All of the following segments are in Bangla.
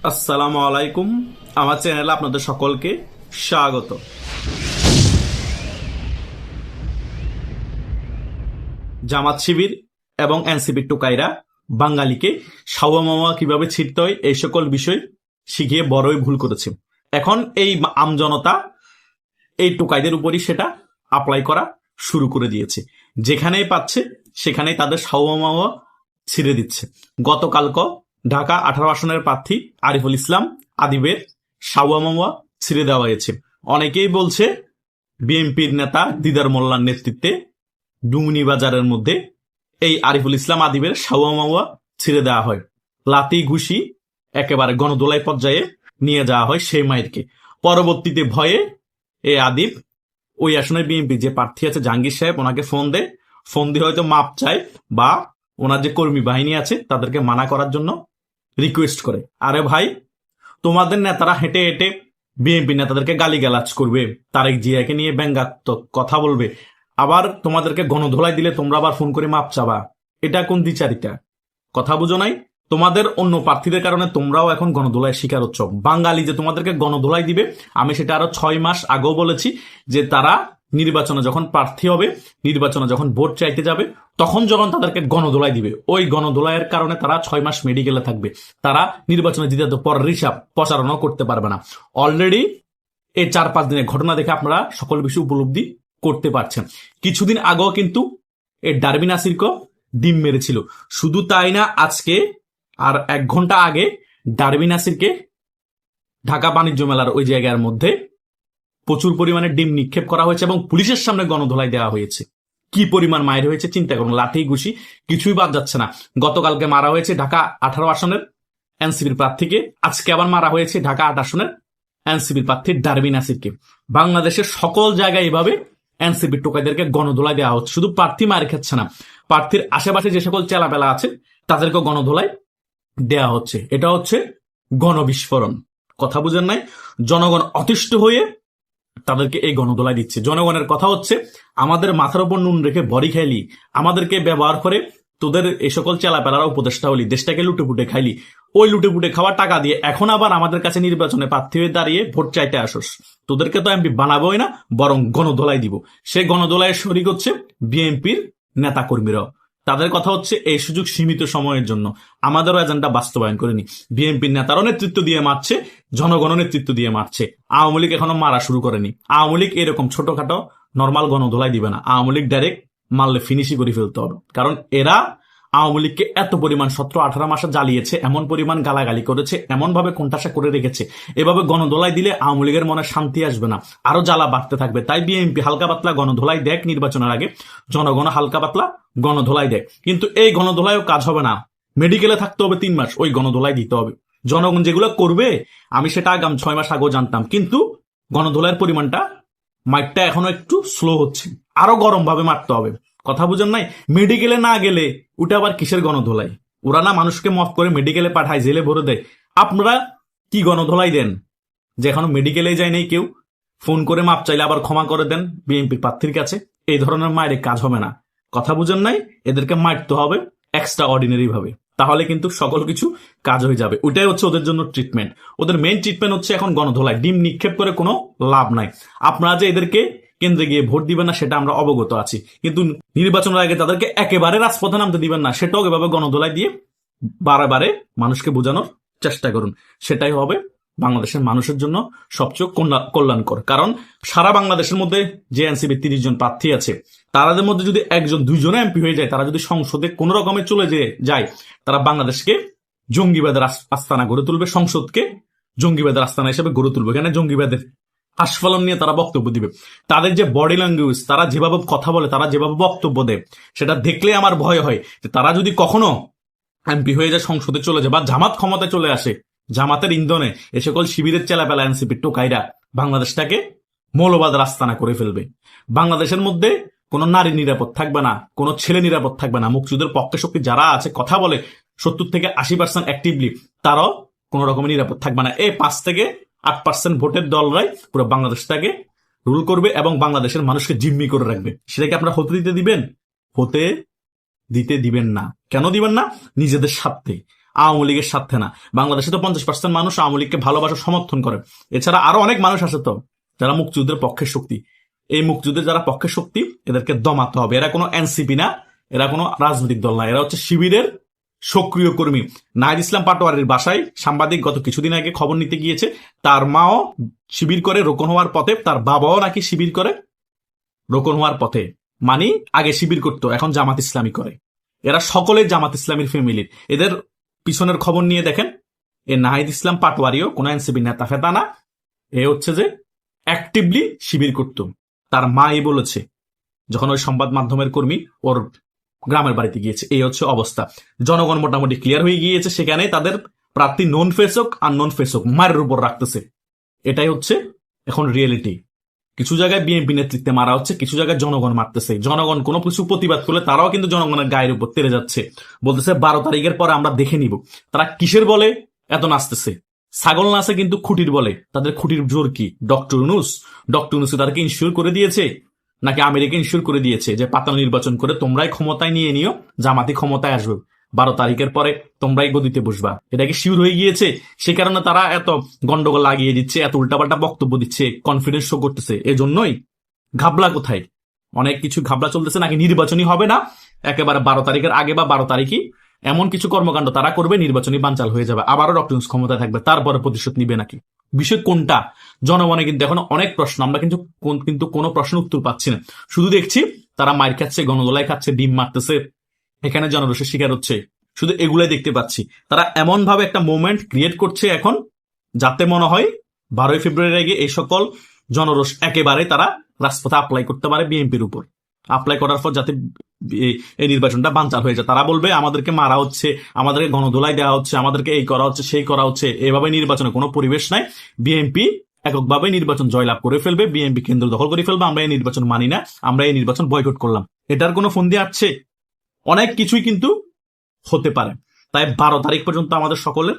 আসসালামু আলাইকুম। আমার চ্যানেলে আপনাদের সকলকে স্বাগত। জামাত শিবির এবং এনসিপির টোকাইরা বাঙালিকে সাওয়া মাওয়া কিভাবে ছিটতে হয় এই সকল বিষয় শিখিয়ে বড়ই ভুল করেছে। এখন এই আমজনতা এই টোকাইদের উপরই সেটা অ্যাপ্লাই করা শুরু করে দিয়েছে। যেখানেই পাচ্ছে সেখানেই তাদের সাওয়া মাওয়া ছিঁড়ে দিচ্ছে। গতকালক ঢাকা 18 আসনের প্রার্থী আরিফুল ইসলাম আদিবের সাওয়া মাওয়া ছিঁড়ে দেওয়া হয়েছে। অনেকেই বলছে বিএনপির নেতা দিদার মোল্লার নেতৃত্বে ডুমনি বাজারের মধ্যে এই আরিফুল ইসলাম আদিবের সাওয়া মাওয়া ছিঁড়ে দেওয়া হয়। লাতি ঘুষি একেবারে গণদোলাই পর্যায়ে নিয়ে যাওয়া হয় সেই মায়েরকে। পরবর্তীতে ভয়ে এই আদিব ওই আসনের বিএনপি যে প্রার্থী আছে জাহাঙ্গীর সাহেব ওনাকে ফোন দিয়ে হয়তো মাপ চায় বা ওনার যে কর্মী বাহিনী আছে তাদেরকে মানা করার জন্য রিকোয়েস্ট করে। আরে ভাই, তোমাদের নেতারা হেঁটে হেঁটে বিএনপি নেতাদেরকে গালিগালাজ করবে, তারেক জিয়াকে নিয়ে ব্যঙ্গাত্মক কথা বলবে, আবার তোমাদেরকে গণধোলাই দিলে তোমরা আবার ফোন করে মাপ চাবা। এটা কোন দ্বিচারিতা? কথা বুঝো নাই? তোমাদের অন্য প্রার্থীদের কারণে তোমরাও এখন গণধোলায় শিকার হচ্ছ। বাঙালি যে তোমাদেরকে গণধোলাই দিবে, আমি সেটা আরো 6 মাস আগেও বলেছি যে তারা নির্বাচনে যখন প্রার্থী হবে, নির্বাচনে যখন ভোট চাইতে যাবে, তখন যখন তাদেরকে গণধোলাই দিবে, ওই গণধোলাইয়ের কারণে তারা 6 মাস মেডিকেলে থাকবে। তারা নির্বাচনে জিতে তো পরের হিসাব প্রচারণাও করতে পারবে না। অলরেডি এই 4-5 দিনের ঘটনা দেখে আপনারা সকল বিষয় উপলব্ধি করতে পারছেন। কিছুদিন আগেও কিন্তু এই ডারবি নাসিরকে ডিম মেরেছিল। শুধু তাই না, আজকে আর 1 ঘন্টা আগে ডারবি নাসিরকে ঢাকা বাণিজ্য মেলার ওই জায়গার মধ্যে প্রচুর পরিমাণে ডিম নিক্ষেপ করা হয়েছে এবং পুলিশের সামনে গণধোলাই দেওয়া হয়েছে। কি পরিমাণ মায়ের হয়েছে চিন্তা করুন। লাঠি ঘুষি কিছুই বাদ যাচ্ছে না। গতকালকে মারা হয়েছে ঢাকা 18 আসনের এনসিপির প্রার্থীকে, আজকে আবার মারা হয়েছে ঢাকা 8 আসনের এনসিপির প্রার্থী ডারবি নাসিরকে। বাংলাদেশের সকল জায়গায় এইভাবে এনসিপির টোকাইদেরকে গণধোলাই দেওয়া হচ্ছে। শুধু প্রার্থী মার খাচ্ছে না, প্রার্থীর আশেপাশে যে সকল চেলাপেলা আছে তাদেরকে গণধোলাই দেওয়া হচ্ছে। এটা হচ্ছে গণবিস্ফোরণ। কথা বুঝেন নাই? জনগণ অতিষ্ঠ হয়ে তাদেরকে এই গণধোলাই দিচ্ছে। জনগণের কথা হচ্ছে, আমাদের মাথার উপর নুন রেখে বড়ি খাইলি, আমাদেরকে ব্যবহার করে তোদের এই সকল চেলাপেলারা উপদেষ্টা হলি, দেশটাকে লুটেপুটে খাইলি, ওই লুটেপুটে খাওয়া টাকা দিয়ে এখন আবার আমাদের কাছে নির্বাচনে প্রার্থী হয়ে দাঁড়িয়ে ভোট চাইতে আসোস। তোদেরকে তো এমপি বানাবোই না, বরং গণধোলাই দিব। সে গণধোলাইয়ের শরিক হচ্ছে বিএনপির নেতাকর্মীরাও। তাদের কথা হচ্ছে এই সুযোগ সীমিত সময়ের জন্য, আমাদেরও এজেন্ডা বাস্তবায়ন করেনি। বিএনপির নেতারও নেতৃত্ব দিয়ে মারছে, জনগণও নেতৃত্ব দিয়ে মারছে। আওয়ামী লীগ এখনো মারা শুরু করেনি। আওয়ামী লীগ এরকম ছোটখাটো নর্মাল গণধোলাই দিবে না। আওয়ামী লীগ ডাইরেক্ট মারলে ফিনিশই করে ফেলতে হবে। কারণ এরা আওয়ামী লীগকে এত পরিমাণ 17-18 মাসে জ্বালিয়েছে, এমন পরিমাণ গালাগালি করেছে, এমন ভাবে কোণঠাসা করে রেখেছে। এভাবে গণধোলাই দিলে আওয়ামী লীগের মনে শান্তি আসবে না, আরো জ্বালা বাড়তে থাকবে। তাই বিএনপি হালকা পাতলা গণধোলাই দেখ নির্বাচনের আগে, জনগণ হালকা পাতলা গণধোলাই দেখ। কিন্তু এই গণধোলাইও কাজ হবে না। মেডিকেলে থাকতে হবে 3 মাস, ওই গণধোলাই দিতে হবে। জনগণ যেগুলো করবে আমি সেটা আগাম 6 মাস আগেও জানতাম, কিন্তু গণধোলাইয়ের পরিমাণটা মাইকটা এখনো একটু স্লো হচ্ছে, আরো গরম ভাবে মারতে হবে। কথা বুঝেন নাই? মেডিকেলে না গেলে ওটা আবার কিসের গণধোলাই? ওরা না মানুষকে মফ করে মেডিকেলে পাঠায়, জেলে ভরে দেয়। আপনারা কি গণধোলাই দেন যে এখনো মেডিকেলে যায় নাই কেউ? ফোন করে মাপ চাইলে আবার ক্ষমা করে দেন বিএনপি প্রার্থীর কাছে। এই ধরনের মায়ের কাজ হবে না। কথা বুঝেন নাই? এদেরকে মারতে হবে এক্সট্রা অর্ডিনারি ভাবে, তাহলে কিন্তু সকল কিছু কাজ হয়ে যাবে। ওইটাই হচ্ছে ওদের জন্য ট্রিটমেন্ট। ওদের মেইন ট্রিটমেন্ট হচ্ছে এখন গণধোলাই। ডিম নিক্ষেপ করে কোনো লাভ নাই। আপনারা যে এদেরকে কেন্দ্রে গিয়ে ভোট দিবেন না সেটা আমরা অবগত আছি, কিন্তু নির্বাচনের আগে তাদেরকে একেবারে রাজপথে নামতে দিবেন না, সেটাও এভাবে গণধোলাই দিয়ে বারে মানুষকে বোঝানোর চেষ্টা করুন। সেটাই হবে বাংলাদেশের মানুষের জন্য সবচেয়ে কল্যাণকর। কারণ সারা বাংলাদেশের মধ্যে যে এনসিপি 30 জন প্রার্থী আছে, তাদের মধ্যে যদি 1-2 জন এমপি হয়ে যায়, তারা যদি সংসদে কোন রকমে চলে যায়, তারা বাংলাদেশকে জঙ্গিবাদের আস্তানা গড়ে তুলবে, সংসদকে জঙ্গিবাদের আস্তানা হিসেবে গড়ে তুলবে। এখানে জঙ্গিবাদের আস্ফালন নিয়ে তারা বক্তব্য দিবে। তাদের যে বডি ল্যাঙ্গুয়েজ, তারা যেভাবে কথা বলে, তারা যেভাবে বক্তব্য দেয়, সেটা দেখলে আমার ভয় হয় যে তারা যদি কখনো এমপি হয়ে যায়, সংসদে চলে যায়, বা জামাত ক্ষমতায় চলে আসে, জামাতের ইন্ধনে এ সকল শিবিরের চেলাপেলা এনসিপির টোকাইরা বাংলাদেশটাকে মৌলবাদের আস্তানা করে ফেলবে। বাংলাদেশের মধ্যে কোনো নারী নিরাপদ থাকবে না, কোনো ছেলে নিরাপদ থাকবে না। মুক্তিযুদ্ধের পক্ষে শক্তি যারা আছে, কথা বলে 70-80% অ্যাক্টিভলি, তারাও কোন রকমের নিরাপদ থাকবে না। এই 5-8% ভোটের দলরাই পুরো বাংলাদেশটাকে রুল করবে এবং বাংলাদেশের মানুষকে জিম্মি করে রাখবে। সেটাকে আপনারা হতে দিতে দিবেন? হতে দিতে দিবেন না। কেন দিবেন না? নিজেদের স্বার্থে। আওয়ামী লীগের স্বার্থে না। বাংলাদেশে তো 50% মানুষ আওয়ামী লীগকে ভালোবাসা সমর্থন করে। এছাড়া আরো অনেক মানুষ আছে তো যারা মুক্তিযুদ্ধের পক্ষের শক্তি। এই মুক্তিযুদ্ধের যারা পক্ষের শক্তি, এদেরকে দমাতে হবে। এরা কোনো এনসিপি না, এরা কোনো রাজনৈতিক দল না, এরা হচ্ছে শিবিরের সক্রিয় কর্মী। নাহিদ ইসলাম পাটোয়ারির বাসায় সাংবাদিক গত কিছুদিন আগে খবর নিতে গিয়েছে, তার মাও শিবির করে রোকন হওয়ার পথে, তার বাবাও নাকি শিবির করে রোকন হওয়ার পথে। মানে আগে শিবির করতো, এখন জামাত ইসলামী করে। এরা সকলে জামাত ইসলামীর ফ্যামিলির। এদের পিছনের খবর নিয়ে দেখেন, এ নাহিদ ইসলাম পাটোয়ারিও কোনো এনসিপি নেতা ফেতা না, এ হচ্ছে যে অ্যাক্টিভলি শিবির করত। তার মাই বলেছে যখন ওই সংবাদ মাধ্যমের কর্মী ওর গ্রামের বাড়িতে গিয়েছে। এই হচ্ছে অবস্থা। জনগণ মোটামুটি ক্লিয়ার হয়ে গিয়েছে, সেখানে তাদের প্রার্থী নন ফেস হোক আর নন ফেস হোক মারের উপর রাখতেছে। এটাই হচ্ছে এখন রিয়েলিটি। কিছু জায়গায় বিএনপি নেতৃত্বে মারা হচ্ছে, কিছু জায়গায় জনগণ মারতেছে। জনগণ কোনো কিছু প্রতিবাদ করলে তারাও কিন্তু জনগণের গায়ের উপর তেড়ে যাচ্ছে, বলতেছে 12 তারিখের পরে আমরা দেখে নিব। তারা কিসের বলে এত নাচতেছে? ছাগল নাচে কিন্তু খুঁটির বলে। তাদের খুঁটির জোর কি? ডক্টর ইউনূস তাদেরকে ইনশিওর করে দিয়েছে, নাকি আমেরিকা ইনশিওর করে দিয়েছে যে পাতাল নির্বাচন করে তোমরাই ক্ষমতায় নিয়ে নিও, জামাতি ক্ষমতায় আসবে, 12 তারিখের পরে তোমরাই গদিতে বসবা? এটা কি শিওর হয়ে গিয়েছে? সে কারণে তারা এত গন্ডগোল লাগিয়ে দিচ্ছে, এত উল্টাপাল্টা বক্তব্য দিচ্ছে, কনফিডেন্স শো করতেছে। এজন্যই ঘাবলা কোথায়? অনেক কিছু ঘাবলা চলতেছে, নাকি নির্বাচনই হবে না, একেবারে 12 তারিখের আগে বা 12 তারিখই এমন কিছু কর্মকাণ্ড তারা করবে, নির্বাচনী বানচাল হয়ে যাবে, আবারও ডক্টর ইউনূস ক্ষমতায় থাকবে, তারপরে প্রতিশোধ নিবে নাকি? বিষয় কোনটা? জনগণে কিন্তু এখন অনেক প্রশ্ন, আমরা কিন্তু কোনো প্রশ্নের উত্তর পাচ্ছি না। শুধু দেখছি তারা মার খাচ্ছে, গণদোলাই খাচ্ছে, ডিম মারতেছে, এখানে জনরোষের শিকার হচ্ছে, শুধু এগুলাই দেখতে পাচ্ছি। তারা এমন ভাবে একটা মোমেন্ট ক্রিয়েট করছে এখন, যাতে মনে হয় 12 ফেব্রুয়ারির আগে এই সকল জনরোষ একেবারে তারা রাজপথে অ্যাপ্লাই করতে পারে বিএনপির উপর। অ্যাপ্লাই করার পর যাতে এই নির্বাচনটা বানচাল হয়ে যায়। তারা বলবে আমাদেরকে মারা হচ্ছে, আমাদেরকে গণদোলাই দেওয়া হচ্ছে, আমাদেরকে এই করা হচ্ছে, সেই করা হচ্ছে। এভাবে নির্বাচনে কোনো পরিবেশ নাই। বিএনপি এককভাবে নির্বাচন জয়লাভ করে ফেলবে, বিএনপি কেন্দ্র দখল করে ফেলবে। আমরা এই নির্বাচন মানি না, আমরা এই নির্বাচন বয়কট করলাম। এটার কোনো ফন্দি আছে? অনেক কিছুই কিন্তু হতে পারে। তাই 12 তারিখ পর্যন্ত আমাদের সকলের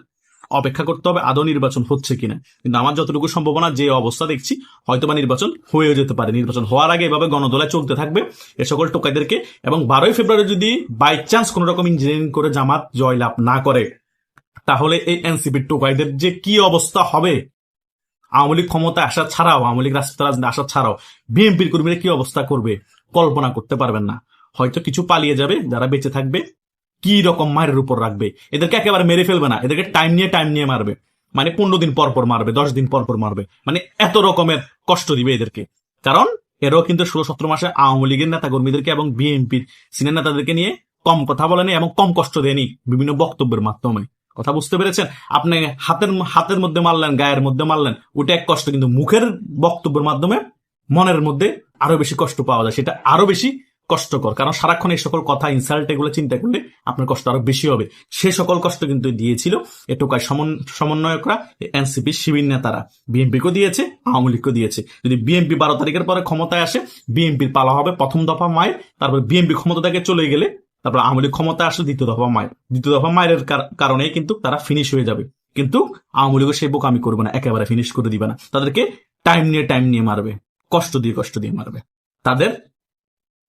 অপেক্ষা করতে হবে আদৌ নির্বাচন হচ্ছে কিনা। কিন্তু আমার যতটুকু সম্ভাবনা, যে অবস্থা দেখছি, হয়তোবা নির্বাচন হয়েও যেতে পারে। নির্বাচন হওয়ার আগে এভাবে গণদোলায় চলতে থাকবে এ সকল টোকাইদেরকে। এবং 12 ফেব্রুয়ারি যদি বাই চান্স কোন রকম ইঞ্জিনিয়ারিং করে জামাত জয়লাভ না করে, তাহলে এই এনসিপির টোকাইদের যে কি অবস্থা হবে, আওয়ামী লীগ ক্ষমতা আসা ছাড়াও, আওয়ামী লীগ রাজনীতি আসা ছাড়াও বিএনপির কর্মীরা কি অবস্থা করবে কল্পনা করতে পারবেন না। হয়তো কিছু পালিয়ে যাবে, যারা বেঁচে থাকবে কি রকম মায়ের উপর রাখবে। এদেরকে একেবারে মেরে ফেলবে না, এদেরকে টাইম নিয়ে মারবে। মানে 15 দিন পর পর মারবে, 10 দিন পর পর মারবে। মানে এত রকমের কষ্ট দিবে এদেরকে। কারণ এরাও কিন্তু 16-17 মাসে আওয়ামী লীগের নেতা কর্মীদেরকে এবং বিএনপির সিনিয়র নেতাদেরকে নিয়ে কম কথা বলেনি এবং কম কষ্ট দেয়নি বিভিন্ন বক্তব্যের মাধ্যমে। কথা বুঝতে পেরেছেন? আপনি হাতের মধ্যে মারলেন, গায়ের মধ্যে মারলেন, ওটা এক কষ্ট, কিন্তু মুখের বক্তব্যের মাধ্যমে মনের মধ্যে আরো বেশি কষ্ট পাওয়া যায়, সেটা আরো বেশি কষ্টকর। কারণ সারাক্ষণ এই সকল কথা, ইনসাল্ট, এগুলো চিন্তা করলে আপনার কষ্ট আরো বেশি হবে। সে সকল কষ্ট কিন্তু দিয়েছিল এ টোকাই সমন্বয়করা, এনসিপি শিবির নেতারা। বিএনপিকেও দিয়েছে, আওয়ামী লীগকেও দিয়েছে। যদি বিএনপি 12 তারিখের পরে ক্ষমতায় আসে, বিএনপির পালা হবে প্রথম দফা মায়ের, তারপর বিএনপি ক্ষমতা থেকে চলে গেলে তারপর আওয়ামী লীগ ক্ষমতা আসলে দ্বিতীয় দফা মায়ের কারণেই কিন্তু তারা ফিনিশ হয়ে যাবে। কিন্তু আওয়ামী লীগও সেই বোকামি করবে না, একেবারে ফিনিশ করে দিবে না। তাদেরকে টাইম নিয়ে মারবে, কষ্ট দিয়ে মারবে। তাদের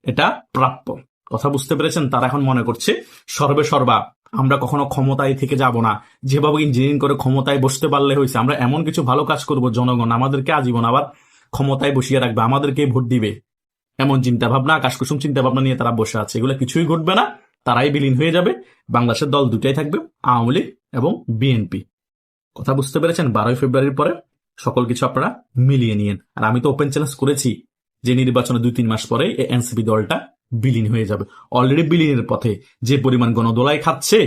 এটা প্রাপ্য। কথা বুঝতে পেরেছেন? তারা এখন মনে করছে সর্বা আমরা কখনো ক্ষমতায় থেকে যাব না, যেভাবে ইঞ্জিনিয়ারিং করে ক্ষমতায় বসতে পারলে হয়েছে, আমরা এমন কিছু ভালো কাজ করব, জনগণ আমাদেরকে আজীবন আবার ক্ষমতায় বসিয়ে রাখবে, আমাদেরকে ভোট দিবে, এমন চিন্তা ভাবনা, আকাশকুসুম চিন্তা ভাবনা নিয়ে তারা বসে আছে। এগুলো কিছুই ঘটবে না, তারাই বিলীন হয়ে যাবে। বাংলাদেশের দল দুটাই থাকবে, আওয়ামী লীগ এবং বিএনপি। কথা বুঝতে পেরেছেন? 12 ফেব্রুয়ারির পরে সকল কিছু আপনারা মিলিয়ে নিয়েন। আর আমি তো ওপেন চ্যালেঞ্জ করেছি যে নির্বাচনে 2-3 মাস পরে এই এনসিপি দলটা বিলীন হয়ে যাবে। অলরেডি বিলীনের পথে। যে পরিমাণ গণদোলাই খাচ্ছে,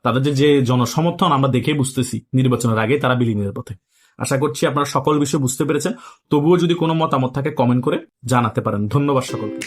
তাদের যে জনসমর্থন আমরা দেখে বুঝতেছি নির্বাচনের আগে তারা বিলীনের পথে। আশা করছি আপনারা সকল বিষয় বুঝতে পেরেছেন। তবুও যদি কোনো মতামত থাকে কমেন্ট করে জানাতে পারেন। ধন্যবাদ সকলকে।